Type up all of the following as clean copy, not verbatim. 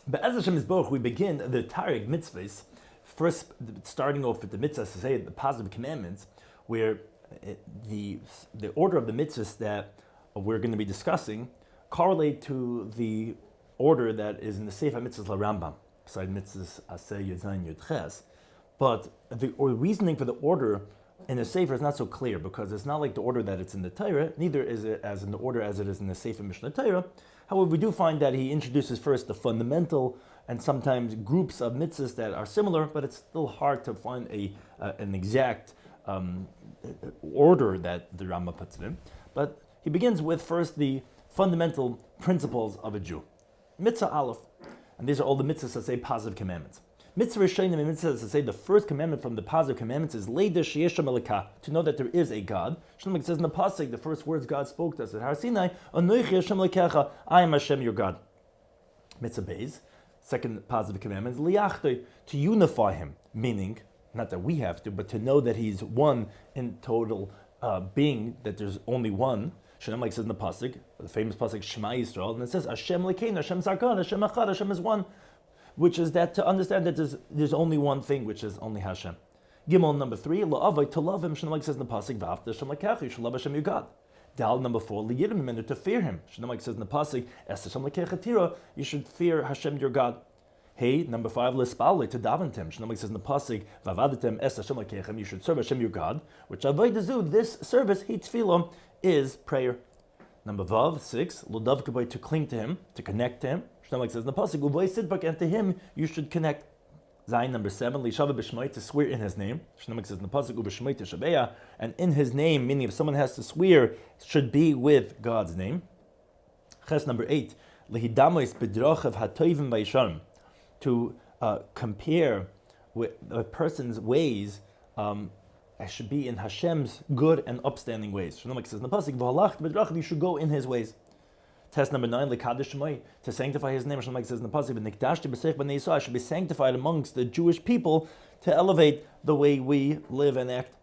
Be'ez Hashem Yisborach, we begin the Taryag mitzvahs, first starting off with the mitzvahs to say the positive commandments, where the order of the mitzvahs that we're going to be discussing correlate to the order that is in the Sefer Mitzvahs Rambam, beside mitzvahs Aseh Yudzayin Yudches. But the reasoning for the order in the Sefer is not so clear, because it's not like the order that it's in the Torah, neither is it as in the order as it is in the Sefer Mishneh Torah. However, we do find that he introduces first the fundamental and sometimes groups of mitzvahs that are similar, but it's still hard to find an exact order that the Rambam puts it in. But he begins with first the fundamental principles of a Jew. Mitzvah Aleph, and these are all the mitzvahs that say positive commandments. Mitzvah Rishonim and mitzvahs that say the first commandment from the positive commandments is Leida Sheyesh Melekah, to know that there is a God. Shlomo says in the pasuk, the first words God spoke to us at Har Sinai, Anochi Hashem Lekecha, I am Hashem your God. Mitzvah Beis, second positive commandment is Liachtoi, to unify Him, meaning not that we have to, but to know that He's one in total being, that there's only one. Shem, like says in the pasuk, the famous pasuk Shema Yisrael, and it says Hashem Lekeinu, Hashem Sarkon, Hashem Echad, Hashem is one. Which is that to understand that there's only one thing, which is only Hashem. Gimel number 3, la'avai, to love Him. Shneimar says in the pasuk, v'afta Hashem lekecha, you should love Hashem your God. Dal number 4, liyirim mimenu, to fear Him. Shneimar says in the pasuk, es Hashem lekecha tira, you should fear Hashem your God. Hey, number 5, l'spalei, to daven to Him. Shneimar says in the pasuk, v'avadetem es Hashem lekechem, you should serve Hashem your God. Which avodazu, this service, he tefillah, is prayer. Number Vav, 6, l'dav kabay, to cling to Him, to connect to Him. Shneimar says in the pasuk, uvoy sidbak, and to Him you should connect. Zayin number 7, lishava b'shmai, to swear in His name. Shneimar says in the pasuk, ub'shmai teshabeya, and in His name, meaning if someone has to swear, should be with God's name. Ches number 8, lehidamois b'drachav hatoivim v'yisharim, to compare with a person's ways. I should be in Hashem's good and upstanding ways. Shneimar says in the pasuk, v'halach b'drachav, you should go in His ways. Test number 9, Lekadish Shemai, to sanctify His name. Shneimar says in the pasuk, "Nikdashti b'seich b'nei Yisrael," should be sanctified amongst the Jewish people to elevate the way we live and act.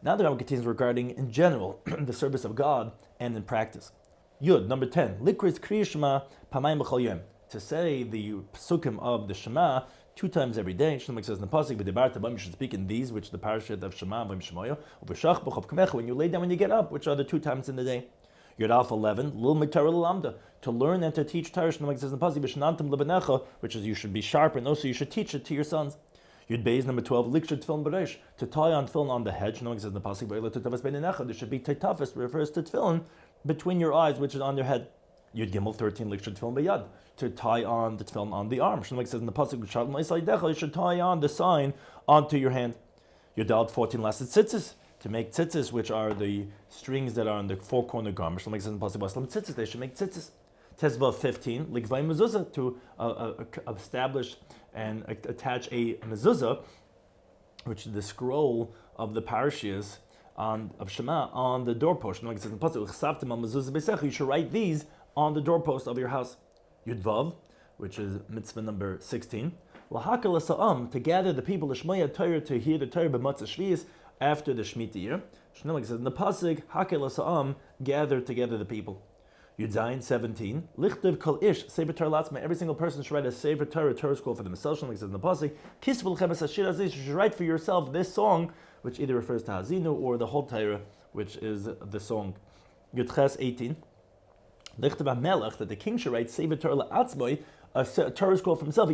Now the Rambam continues regarding, in general, the service of God and in practice. Yud, number 10, Likris Kriya Shema Pamayim B'chol Yom, to say the psukim of the Shema 2 times every day. Shneimar says in the pasuk, "V'dibarta b'am," you should speak in these, which the parashat of Shema V'im Shemoyo, U'v'shach b'chov kamecha, when you lay down, when you get up, which are the 2 times in the day. Yud Alpha 11, Lil Torah Lamda, to learn and to teach Torah. Shneimar says in the pasuk, "B'shnantam lebenecha," which is you should be sharp, and also you should teach it to your sons. Yud Beis number 12, Liksher Tefillin B'reish, to tie on tefillin on the head. Shneimar says in the pasuk, "V'ela tetavas beinenecha," there should be tetavas, refers to tefillin between your eyes, which is on your head. Yud Gimel 13, Liksher Tefillin B'yad, to tie on the tefillin on the arm. Shneimar says in the pasuk, "B'shalom Yisrael," you should tie on the sign onto your hand. Yud Dal 14, Lasset Tzitzis, to make tzitzis, which are the strings that are on the 4-corner garment. Shneimar says in the pasuk, "Tzitzis," they should make tzitzis. Tezvav 15, Likvay mezuzah, to establish and attach a mezuzah, which is the scroll of the parashiyas of Shema, on the doorpost. Shneimar says in the pasuk, "Chsavtem al mezuzah b'secha," you should write these on the doorpost of your house. Yudvav, which is mitzvah number 16, Lahakal Sa'am, to gather the people, L'shmaya Torah, to hear the Torah b'matzah shvius, after the Shemitah year. Shneimar says in the pasuk, Hakel Sa'am, gather together the people. Yudzayin 17, Lichtiv Kol Ish, Sefer Torah Latzma, every single person should write a Sefer Torah scroll for themselves. Shneimar says in the pasuk, Kisvul Chemes Hashir Aziz, you should write for yourself this song, which either refers to Hazinu or the whole Torah, which is the song. Yudches 18, Lichtiv HaMelech, that the king should write Sefer Torah La'atzmoi, a Torah scroll for himself,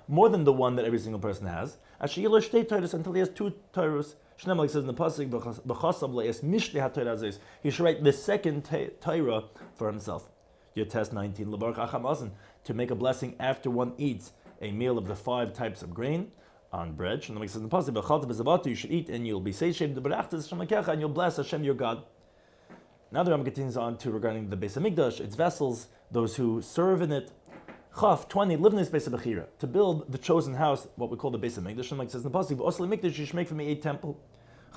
more than the one that every single person has. Until he has 2 Torahs. Shneimar says in the pasuk, he should write the second Torah for himself. Yotez 19, to make a blessing after one eats a meal of the 5 types of grain on bread. Shneimar says in the pasuk, you should eat and you'll be satiated, and you'll bless Hashem your God. Now the Rambam continues on to regarding the Beis Hamikdash, its vessels, those who serve in it. Chaf 20, live in this Beis Bechira, to build the chosen house, what we call the Beis Hamikdash. And like it says in the pasuk, "Osli Mikdash, you should make for me a temple."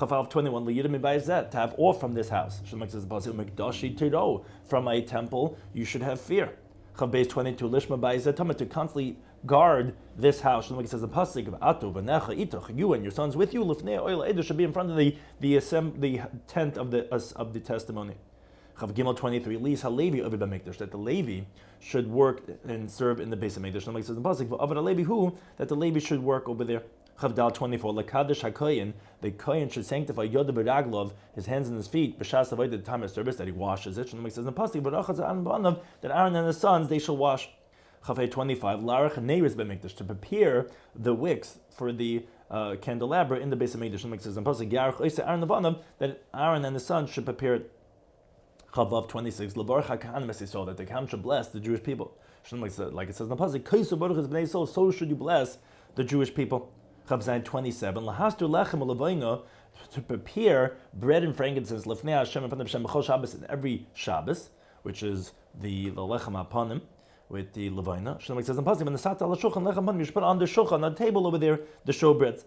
Chaf 21, liyidim mibayzet, to have awe from this house. Like it says in the pasuk, "Mikdashi tiro," from a temple you should have fear. Chaf Beis 22, lishma bayzet, to constantly guard this house. Like it says in the pasuk, "Atu v'necha itoch," you and your sons with you. Lifnei oil eder, should be in front of the tent of the testimony. Chav Gimel 23, Lis HaLevi Ovid BaMikdash, that the Levi should work and serve in the base of Mikdash. Like it says in Pasuk, Ovid HaLevi who, that the Levi should work over there. Chav Dal 24, Lakadosh HaKoyin, the Koyin should sanctify Yoda B'Raglov, his hands and his feet, B'Shas Avodah, the time of service, that he washes it. Like it says in Pasuk, B'Rachaz Aaron B'Anav, that Aaron and his sons, they shall wash. Chav 25, Larach Neiris BaMikdash, to prepare the wicks for the candelabra in the base of Mikdash. Like it says in Pasuk, Yarach Oisa Aaron B'Anav, that Aaron and his sons should prepare it. Chavav 26, L'Baruch HaKahanim Esisol, that the Kahanim should bless the Jewish people. Like it says in the Pasuk, Kaisu Baruch Es Bnei Yisrael, so should you bless the Jewish people. Chav Zayin 27, Lahastur Lechem U'Levaino, to prepare bread and frankincense, Lefnei Hashem, in front of Hashem, B'chol Shabbos, in every Shabbos, which is the Lechem HaPanim, with the Levaina. Like it says in the Pasuk, when the Sata Al Shulchan Lechem HaPanim, you should put on the Shulchan, on the table over there, the showbread.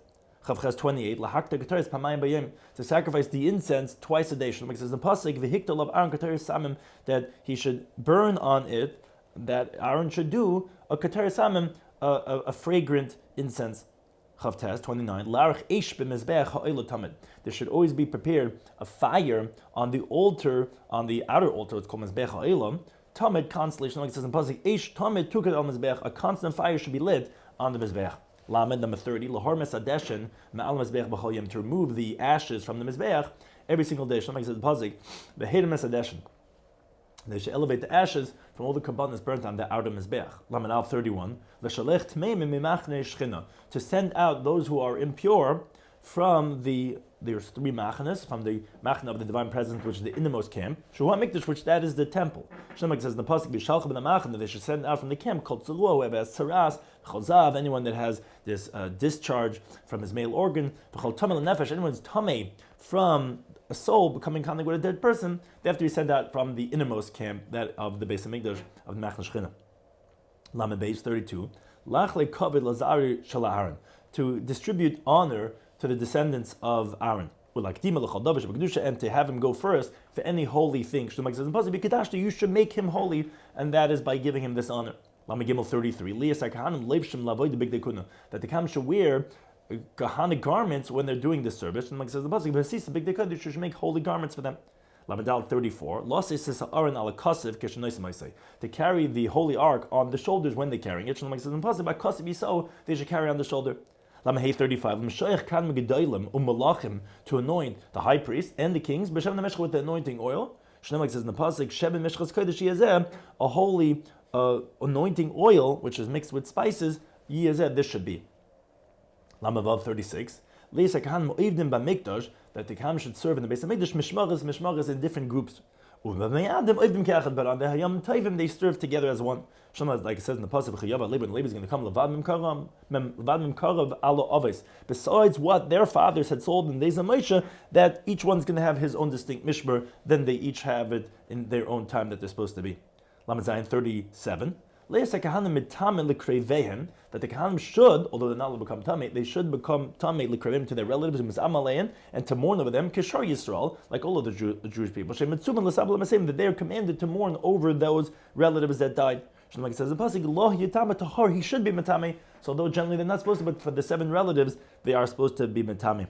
Chavches 28, lahakta kataris pamayim bayim, to sacrifice the incense twice a day. Like it says in Pasuk, v'hikta lav Aaron kataris samim, that he should burn on it, that Aaron should do a kataris samim, a fragrant incense. Chavtes 29, larach eish b'mizbeach ha'olah tamid. There should always be prepared a fire on the altar, on the outer altar. It's called mizbeach ha'olah tamid, constantly. Like it says in Pasuk, eish tamid tukad al mizbeach. A constant fire should be lit on the mizbeach. Lamed number 30, lahor mesadeshin ma'al mizbeach b'chol yom, to remove the ashes from the mizbeach every single day. Like it says in Pasuk, v'heder mesadeshin. They should elevate the ashes from all the karbanos burnt on the outer mizbeach. Lamed al 31, l'shalech tmeimim mimachnei shchina, to send out those who are impure from there's three machanas, from the machana of the divine presence, which is the innermost camp, Shuha Mikdash, which that is the temple. Shlomo says in the Pasuk, B'shalcha b'na machana, they should send out from the camp, called Tzurua, whoever has tzaras, Chozav, anyone that has this discharge from his male organ, B'chol tamei l'nefesh, anyone who's tamei from a soul becoming contact with a dead person, they have to be sent out from the innermost camp, that of the base of Mikdash, of the machana shchina. Lamed Beis 32, Lachle kavod lazari shel Aaron, to distribute honor to the descendants of Aaron, and to have him go first for any holy thing. You should make him holy, and that is by giving him this honor. Lamed Gimel 33, that the Kahanim should wear Kahanic garments when they're doing this service. And like says the Pasuk, you should make holy garments for them. Lamed 34, to carry the holy ark on the shoulders when they're carrying it. Like says in Pasuk, they should carry on the shoulder. Lamahei 35, to anoint the high priest and the kings, with the anointing oil. Like says in the Pasuk, a holy anointing oil, which is mixed with spices, this should be. Lamavav 36, that the Kahanim should serve in the base of Mikdash, mishmaras in different groups. But on the Hayam Taivim, they serve together as one. Like it says in the Pasuk, Levi is going to come. Besides what their fathers had sold in the days of Moshe, that each one's going to have his own distinct mishmer, then they each have it in their own time that they're supposed to be. Lamed Zayin 37. That the Kahanim should, although they're not allowed to become Tamei, they should become Tamei l'krevim to their relatives and to mourn over them, Kishar Yisrael, like all of the Jewish people. That they are commanded to mourn over those relatives that died. Like it says in Pasuk, he should be Matame. So although generally they're not supposed to, but for the 7 relatives, they are supposed to be Matame.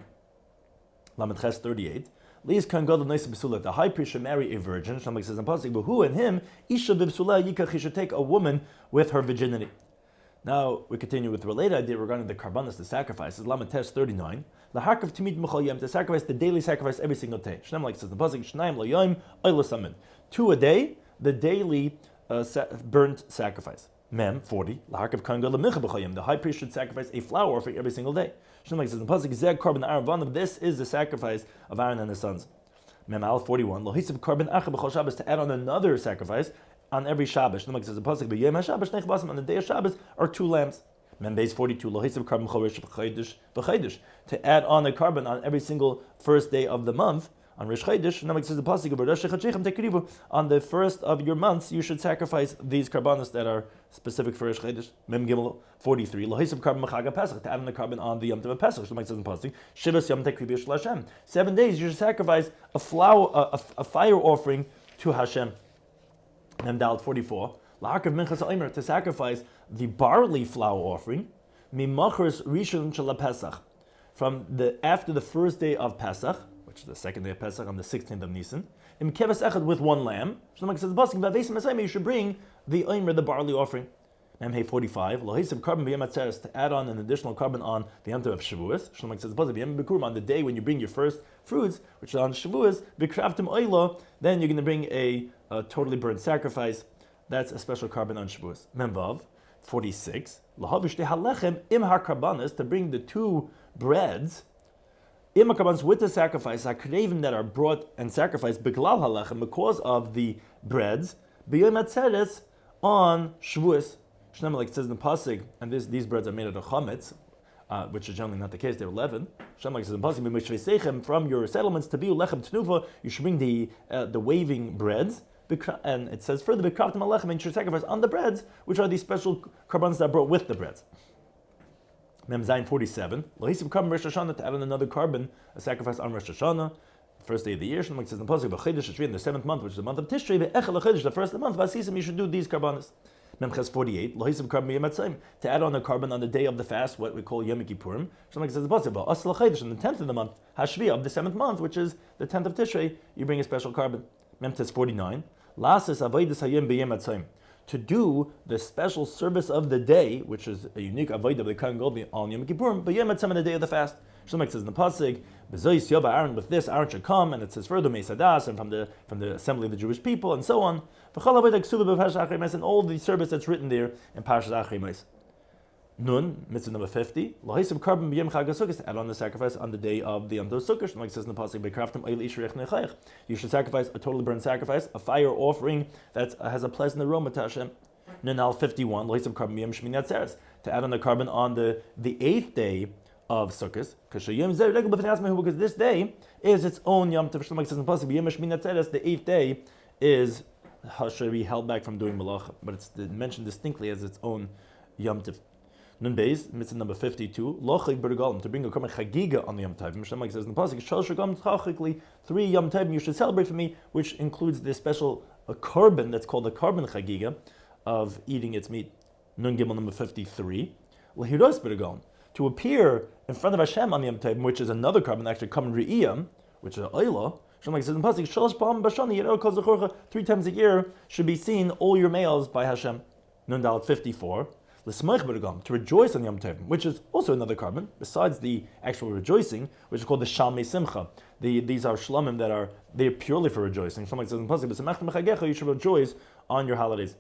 Lamed Ches 38. The high priest should marry a virgin. Like it says in Pasuk, but who and him, he should take a woman with her virginity. Now we continue with the related idea regarding the karbanos, the sacrifices. Lamed Tes 39. To sacrifice the daily sacrifice every single day. Like it says in Pasuk, 2 a day, the daily burnt sacrifice. Mem 40. The high priest should sacrifice a flour offering every single day. Like says in Pasuk, this is the sacrifice of Aaron and his sons. Mem Al 41. To add on another sacrifice on every Shabbos. Like says in Pasuk, on the day of Shabbos are 2 lambs. Mem Beis 42. To add on a carbon on every single first day of the month. On Rish Chodesh, it says the Pasuk, on the first of your months, you should sacrifice these karbanos that are specific for Rish Chodesh. Mem Gimel 43, to add on the carbon on the Yom Tov of Pesach. It says in the Pasuk, 7 days you should sacrifice a fire offering to Hashem. Mem Dal 44, to sacrifice the barley flour offering, from after the first day of Pesach, which is the second day of Pesach, on the 16th of Nisan. Im keves echad, with one lamb. Shlomo says the pasuk, v'avesim asayim, you should bring the omer, the barley offering. Memhei 45, lohisav carbon b'yom atzeres, to add on an additional carbon on the Yom Tov of Shavuos. Shlomo says the pasuk, b'yom bikurim, on the day when you bring your first fruits, which is on Shavuos, b'kraftim oilo, then you're going to bring a totally burnt sacrifice. That's a special carbon on Shavuos. Memvav 46, lahavish dehalechem im harkarbanis, to bring the two breads, im harkarbanis, with the sacrifice, hakrevim, that are brought and sacrificed, b'klal halechem, because of the breads, b'yom atzeres, on Shavuos. Shneimah, like it says in the pasuk, and these breads are made out of chametz, which is generally not the case. They're leaven. Shneimah, like it says in the pasuk, from your settlements to be lechem tnuva, you should bring the waving breads. And it says further, b'kraftim alechem, and you should sacrifice on the breads, which are these special carbons that are brought with the breads. Mem Zayin 47, lohisim carbon Rosh Hashanah, to add on another carbon, a sacrifice on Rosh Hashanah, first day of the year. Shneimah, like it says in the pasuk, b'chedesh Tishri, in the 7th month, which is the month of Tishrei, be'echel chedesh, the first of the month, v'asisim, you should do these carbonas. Memches 48, lohisim carbon b'yom hatzayim, to add on a carbon on the day of the fast, what we call Yom Kippurim. Shlomo, like it says in the pasuk, asla chedesh, on the 10th of the month, hashvi, of the 7th month, which is the 10th of Tishrei, you bring a special carbon. Memches 49, lasas avodas hayom b'yom hatzayim, to do the special service of the day, which is a unique avodah of the Kohen Gadol on Yom Kippurim, b'yom hatzayim, on the day of the fast. Shlomo says in the pasuk, b'zois yova Aaron, with this Aaron should come, and it says further Mesadas, and from the assembly of the Jewish people, and so on. And all the service that's written there in Parshas Achrimais. Nun, mitzvah number 50, lohisim carbon b'yom chag haSukkos, to add on the sacrifice on the day of the Yom Tov Sukkot. Like it says in the pasuk, b'kraftim oil ishrech nechayach, you should sacrifice a totally burnt sacrifice, a fire offering that has a pleasant aroma to Hashem. Nun al 51, lohisim carbon b'yom shmini atzeres, to add on the carbon on the 8th day of Sukkot, because this day is its own Yom Tov. Like it says in the pasuk, b'yom shmini atzeres, the 8th day is should be held back from doing malacha, but it's mentioned distinctly as its own Yom Tov. Nun Beis, mitzvah number 52, lochig b'regalim, to bring a korban chagiga on the Yom Tov. Mishneh, like it says in the pasuk, shalosh regalim tchachikli, 3 Yom Tov you should celebrate for me, which includes this special korban that's called the korban chagiga of eating its meat. Nun Gimel number 53, lehiros b'regalim, to appear in front of Hashem on the Yom Tov, which is another korban, actually korban re'iyah, which is an oila. Like it says in the pasuk, shalosh pa'am b'shana, 3 times a year should be seen all your males by Hashem. Nun Dalet 54, l'smoich b'regam, to rejoice on Yom Tov, which is also another carbon besides the actual rejoicing, which is called the shalmei simcha. These are shlomim they're purely for rejoicing. Like it says in the pasuk, b'samachtem b'chagecha, you should rejoice on your holidays.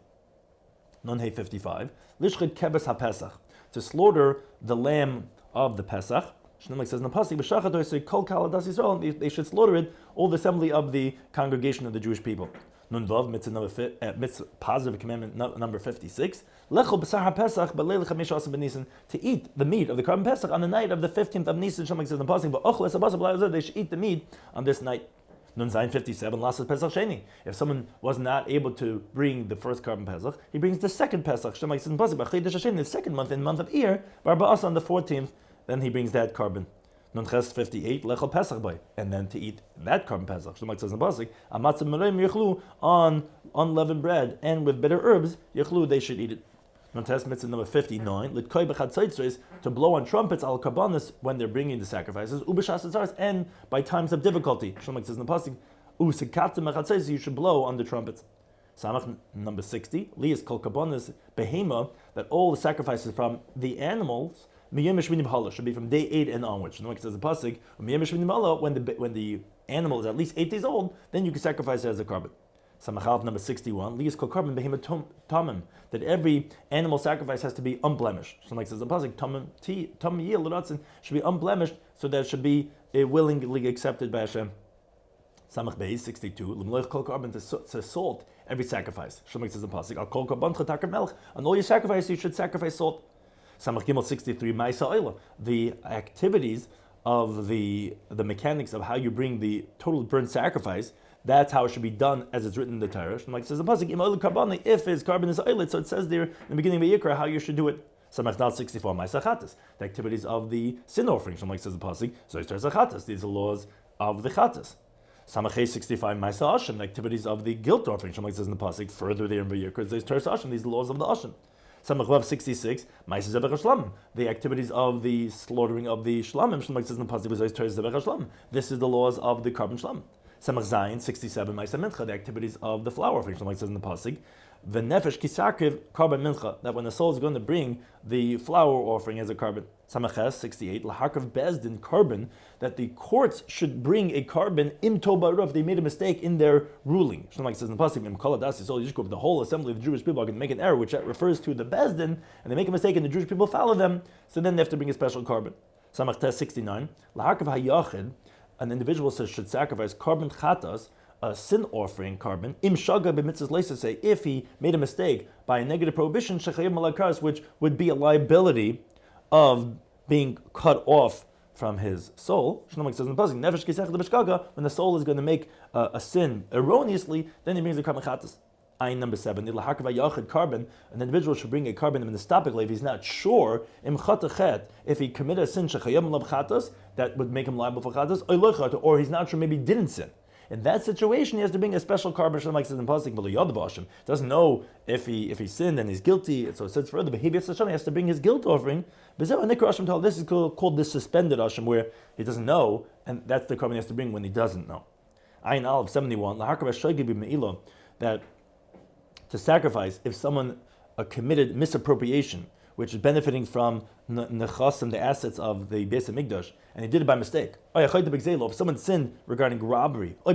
Nun Hey 55, lishchid keves haPesach, to slaughter the lamb of the Pesach. Like says in the pasuk, b'shachat kol kal adas Yisrael, they should slaughter it, all the assembly of the congregation of the Jewish people. Nun vav, mitzvah positive commandment number 56, lechol b'sar haPesach b'leil chamish asa b'Nisan, to eat the meat of the korban Pesach on the night of the 15th of Nisan. Like says in the pasuk, b'ochel esabasa b'layazeh, they should eat the meat on this night. Nun Zayin 57, lasas Pesach sheni, if someone was not able to bring the first korban Pesach, he brings the second Pesach. Like says in the pasuk, b'chidesh Hashem, the second month, in the month of Iyar, b'arba'asa, on the 14th. Then he brings that carbon. Nun Ches 58, lechol Pesach boy, and then to eat that carbon Pesach. Like says in the pasuk, amatzah mereim yechlu, on unleavened bread and with bitter herbs, yechlu, they should eat it. Nun Tes mitzvah number 59, litkoi b'chatzaitzres, to blow on trumpets al karbanis when they're bringing the sacrifices, ubeshas atzaros, and by times of difficulty. Like says in the pasuk, usikatem b'chatzaitzres, you should blow on the trumpets. Samach number 60, lias kol karbanis behema, that all the sacrifices from the animals should be from day 8 and onwards. Like it says the pasuk, when the animal is at least 8 days old, then you can sacrifice it as a carbon. Samachal number 61, lias kol carbon behema tamim, that every animal sacrifice has to be unblemished. So like it says the pasuk, tamim should be unblemished, so that it should be willingly accepted by Hashem. Samach Beis 62, l'mloich kol carbon, to salt every sacrifice. Like it says the pasuk, al kol carbon chataker melch, on all your sacrifices you should sacrifice salt. Samach Gimel 63, Ma'isa Oila, the activities of the mechanics of how you bring the total burnt sacrifice, that's how it should be done as it's written in the Torah. Like it says the pasuk, if his carbon is oiled, so it says there in the beginning of Yikra how you should do it. Samach Dal 64, Ma'isa Chatas, the activities of the sin offering. Like it says the pasuk, so it says Chatas, these are laws of the Chatas. Samach 65, Ma'isa Ashim, the activities of the guilt offering. Like it says in the pasuk, further there in Yikra, there's Teres Ashim, these are laws of the Ashim. Samach Vav 66, Ma'aseh Zebach HaShlamim, the activities of the slaughtering of the shlamim. Shlamim says in the pasuk, Zebach HaShlamim. This is the laws of the carbon shlam. Samach Zayin 67, Ma'aseh Mincha, the activities of the flour offering. Shlamim says in the pasuk, V'nefesh kisarkiv carbon mincha, that when the soul is going to bring the flour offering as a carbon. Samach 68, Laharkav Bezdin carbon, that the courts should bring a carbon im toba if they made a mistake in their ruling. Shlomo says in the pasuk, Im kol hadas yisrael yishkov, the whole assembly of the Jewish people are going to make an error, which refers to the Bezdin, and they make a mistake and the Jewish people follow them, so then they have to bring a special carbon. Samach 69, Laharkav hayachid, an individual should sacrifice carbon chatas, a sin offering carbon, im shaga b'mitzvahs leisa, say if he made a mistake by a negative prohibition, shechayim malakaras, which would be a liability of being cut off from his soul. Shlomo says in the pasuk, nefesh kisech lebeshkaga, when the soul is going to make a sin erroneously, then he brings the carbon chatas. Ayin number 7, yachid carbon, an individual should bring a carbon in the stopik if he's not sure, im chatachet, if he committed a sin shechayim lab chatas, that would make him liable for chatas, or he's not sure, maybe he didn't sin. In that situation, he has to bring a special carbon. Shlomo says in the pasuk, doesn't know if he sinned and he's guilty. So it says further, but he has to bring his guilt offering. This is called the suspended asham, where he doesn't know, and that's the carbon he has to bring when he doesn't know. Ayin Aleph 71, that to sacrifice if someone committed misappropriation, which is benefiting from nechasim, the assets of the Beis Hamikdash, and he did it by mistake. If someone sinned regarding robbery, or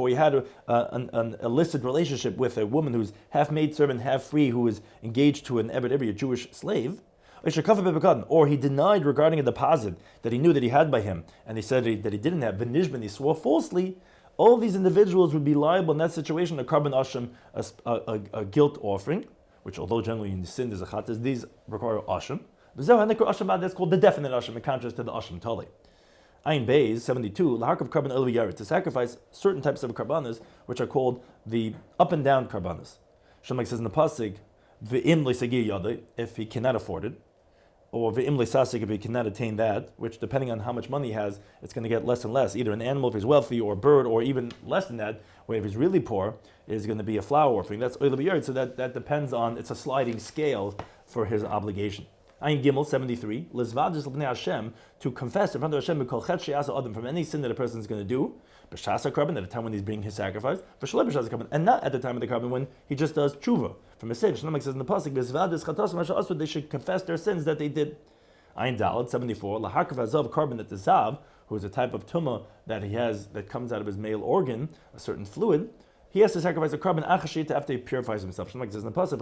he had an illicit relationship with a woman who's half maidservant, half free, who is engaged to an a Jewish slave, or he denied regarding a deposit that he knew that he had by him, and he said that he didn't have, he swore falsely, all these individuals would be liable in that situation, a carbon asham, a guilt offering, which although generally in the sin there's a chatas, these require asham. That's called the definite asham, in contrast to the asham tali. Ayin Beis 72, laharkav carbon el, to sacrifice certain types of karbanas, which are called the up and down karbanas. Shlomo says in the pasuk, v'im le'sagir yadai, if he cannot afford it, or v'im le'sasik, if he cannot attain that, which depending on how much money he has, it's going to get less and less. Either an animal if he's wealthy, or a bird, or even less than that, where if he's really poor, is going to be a flour offering. That's oil b'yard, so that depends on, it's a sliding scale for his obligation. Ayin Gimel 73, Lizvadis l'pnei Hashem, to confess in front of Hashem b'kol chet she'asa adam, from any sin that a person is going to do, b'shasa carbon, at the time when he's bringing his sacrifice, v'shalei b'shasa carbon, and not at the time of the carbon when he just does tshuva from a sin. Shlomo says in the pasuk, Lizvadis chatos ma'asha, they should confess their sins that they did. Ayin Daled 74, lahakav azav carbon, that the zav, who is a type of tumah that he has that comes out of his male organ, a certain fluid, he has to sacrifice a carbon achashita after he purifies himself. Shlomo says in the pasuk,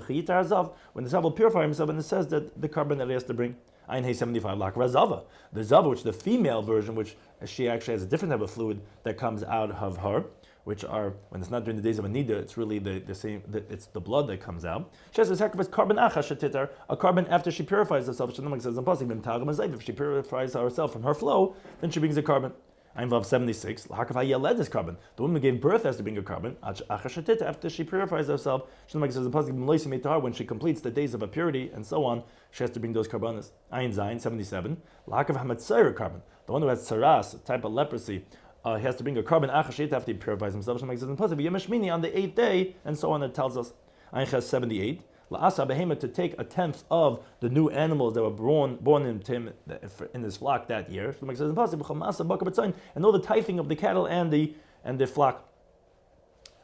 when the zav will purify himself, and it says that the carbon that he has to bring. Ayin Hey 75, lahakav zava, the zava, which the female version, which she actually has a different type of fluid that comes out of her, which are, when it's not during the days of a nida, it's really the same, it's the blood that comes out. She has to sacrifice carbon achashatitar, a carbon after she purifies herself. Shlomo says in the pasuk, if she purifies herself from her flow, then she brings a carbon. Ayin Vav 76, this carbon. The woman who gave birth has to bring a carbon. After she purifies herself, Shlomo says in the pasuk, when she completes the days of a purity and so on, she has to bring those carbonas. Ayin Zayin 77, carbon. The one who has saras, a type of leprosy, he has to bring a carbon after he purifies himself. Shlomo says in the pasuk, on the 8th day, and so on. It tells us. Ayin Ches 78. La'asa behema, to take a tenth of the new animals that were born in his flock that year. So it says impossible. And all the tithing of the cattle and the flock.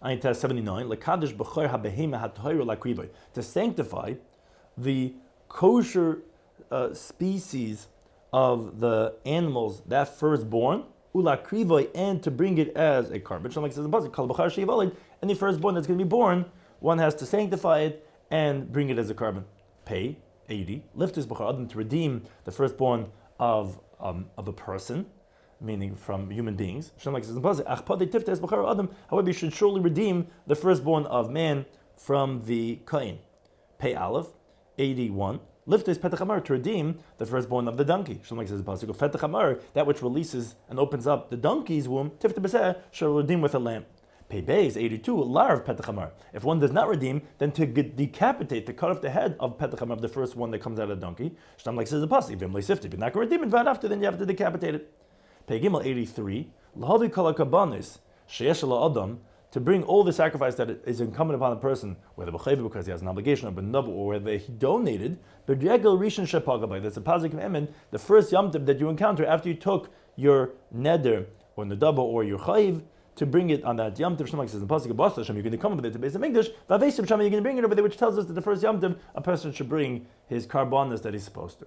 Ayin Tes 79. Lekadosh b'chor habehema hatoyro lakrivoi, to sanctify the kosher species of the animals, that firstborn, ulakrivoi, and to bring it as a carbon. So it says impossible. Kol b'chor sheyivalid, any firstborn that's going to be born, one has to sanctify it and bring it as a carbon. Pay 80. Lift his b'char adam, to redeem the firstborn of a person, meaning from human beings. However, you should surely redeem the firstborn of man from the Kain. Pay Aleph 81. Lift his petach hamar, to redeem the firstborn of the donkey. That which releases and opens up the donkey's womb, shall redeem with a lamb. Pei Beis 82, larv petachamar. If one does not redeem, then to decapitate, to cut off the head of petachamar, the first one that comes out of the donkey. Shtam like says the pasuk, if you're not going to redeem it, right after, then you have to decapitate it. Pei Gimel 83, lahavi kol hakabanis sheyesh adam, to bring all the sacrifice that is incumbent upon the person, whether because he has an obligation, or whether he donated, that's a positive commandment. The first Yom Tov that you encounter after you took your neder or nedaba or your chayiv, to bring it on that Yom Tov. Shlomo says in Pasuk Bas Hashem, you're going to come with it to Beis Hamikdash. V'aveisim Shama, you're going to bring it over there, which tells us that the first Yom Tov a person should bring his karbanos that he's supposed to.